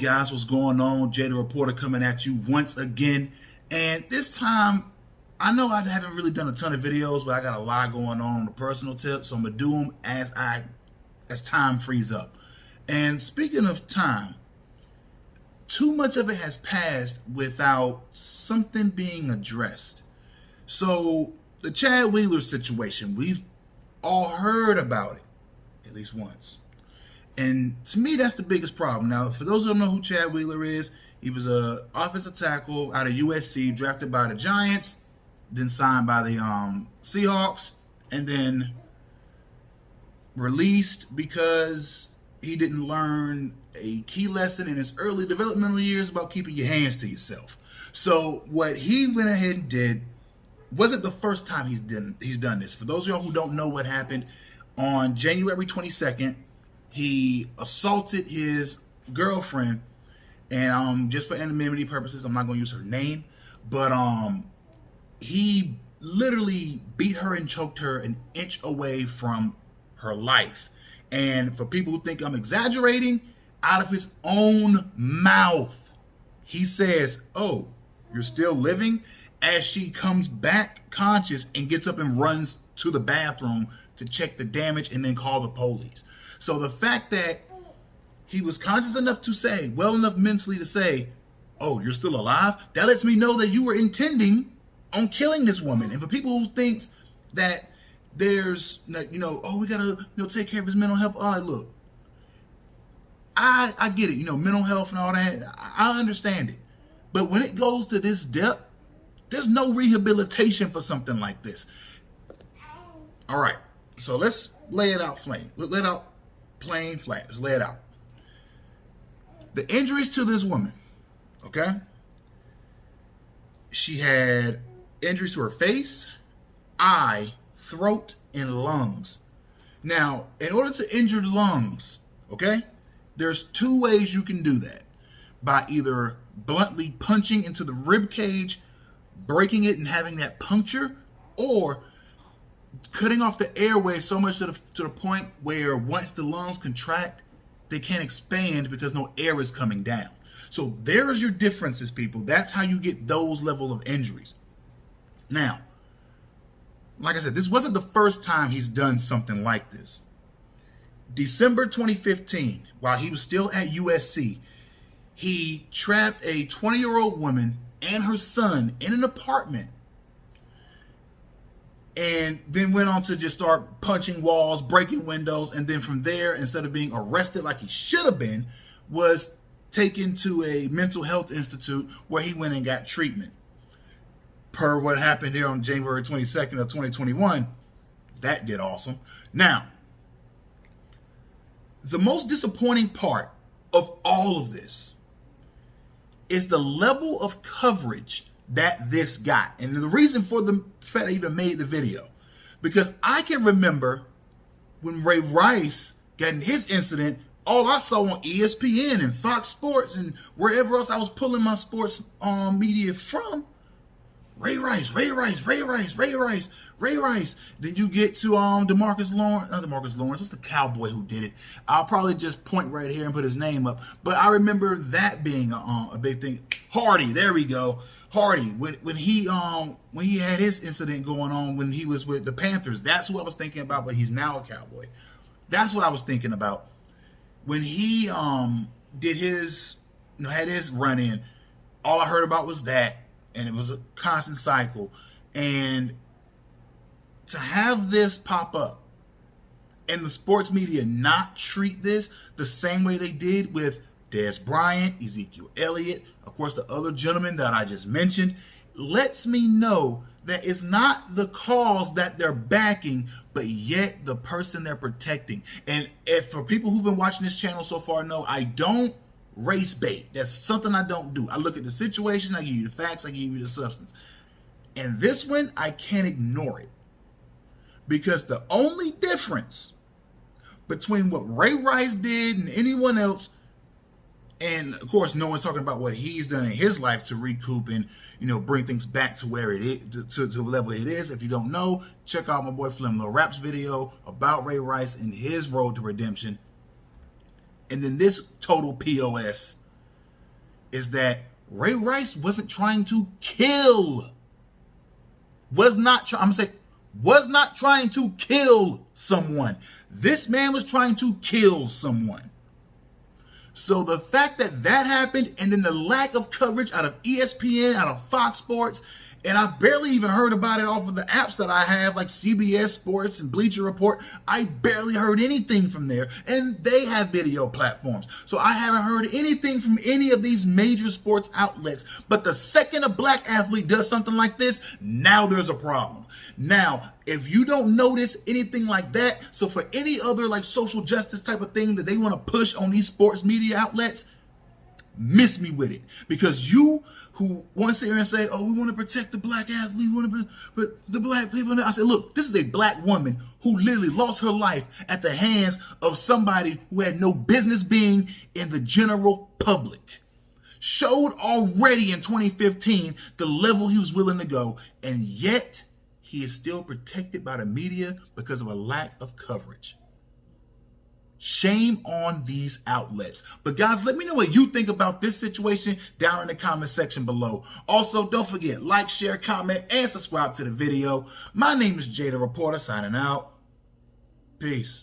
guys, what's going on? Jay the Reporter coming at you once again. And this time, I know I haven't really done a ton of videos, but I got a lot going on the personal tip, so I'm gonna do them as time frees up. And speaking of time, too much of it has passed without something being addressed. So the Chad Wheeler situation, we've all heard about it at least once. And to me, that's the biggest problem. Now, for those who don't know who Chad Wheeler is, he was an offensive tackle out of USC, drafted by the Giants, then signed by the Seahawks, and then released because he didn't learn a key lesson in his early developmental years about keeping your hands to yourself. So what he went ahead and did wasn't the first time he's done this. For those of y'all who don't know what happened, on January 22nd, he assaulted his girlfriend, and just for anonymity purposes, I'm not going to use her name, but he literally beat her and choked her an inch away from her life. And for people who think I'm exaggerating, out of his own mouth, he says, "Oh, you're still living?" as she comes back conscious and gets up and runs to the bathroom to check the damage and then call the police. So the fact that he was conscious enough to say, well enough mentally to say, "Oh, you're still alive," that lets me know that you were intending on killing this woman. And for people who thinks that there's, oh, we gotta, take care of his mental health. All right, look, I get it, mental health and all that. I understand it. But when it goes to this depth, there's no rehabilitation for something like this. All right, so let's lay it out plain. Lay it out plain flat. Let's lay it out. The injuries to this woman, okay? She had injuries to her face, eye, throat, and lungs. Now, in order to injure lungs, okay, there's two ways you can do that. By either bluntly punching into the rib cage, breaking it and having that puncture, or cutting off the airway so much to the point where once the lungs contract, they can't expand because no air is coming down. So there's your differences, people. That's how you get those level of injuries. Now, like I said, this wasn't the first time he's done something like this. December 2015, while he was still at USC, he trapped a 20-year-old woman and her son in an apartment, and then went on to just start punching walls, breaking windows, and then from there, instead of being arrested like he should have been, was taken to a mental health institute where he went and got treatment. Per what happened here on January 22nd of 2021, that did awesome. Now, the most disappointing part of all of this is the level of coverage that this got. And the reason for the fact I even made the video, because I can remember when Ray Rice got in his incident, all I saw on ESPN and Fox Sports and wherever else I was pulling my sports media from, Ray Rice. Then you get to DeMarcus Lawrence, not DeMarcus Lawrence, that's the cowboy who did it. I'll probably just point right here and put his name up. But I remember that being a big thing. Hardy, there we go. Hardy, when he had his incident going on when he was with the Panthers, that's who I was thinking about, but he's now a Cowboy. That's what I was thinking about. When he did his, had his run in, all I heard about was that. And it was a constant cycle. And to have this pop up and the sports media not treat this the same way they did with Dez Bryant, Ezekiel Elliott, of course, the other gentleman that I just mentioned, lets me know that it's not the cause that they're backing, but yet the person they're protecting. And if for people who've been watching this channel so far know, I don't race bait. That's something I don't do. I look at the situation, I give you the facts, I give you the substance. And this one, I can't ignore it. Because the only difference between what Ray Rice did and anyone else, and of course, no one's talking about what he's done in his life to recoup and, bring things back to where it is, to the level it is. If you don't know, check out my boy Flemlo Rap's video about Ray Rice and his road to redemption. And then this total POS is that Ray Rice wasn't trying to kill. Was not trying to kill someone. This man was trying to kill someone. So the fact that that happened, and then the lack of coverage out of ESPN, out of Fox Sports, and I barely even heard about it off of the apps that I have, like CBS Sports and Bleacher Report. I barely heard anything from there, and they have video platforms. So I haven't heard anything from any of these major sports outlets. But the second a black athlete does something like this, now there's a problem. Now, if you don't notice anything like that, so for any other like social justice type of thing that they want to push on these sports media outlets, miss me with it. Because you who want to sit here and say, oh, we want to protect the black athlete, we want to but the black people. I said, look, this is a black woman who literally lost her life at the hands of somebody who had no business being in the general public. Showed already in 2015 the level he was willing to go, and yet he is still protected by the media because of a lack of coverage. Shame on these outlets. But guys, let me know what you think about this situation down in the comment section below. Also, don't forget, like, share, comment, and subscribe to the video. My name is Jay the Reporter, signing out. Peace.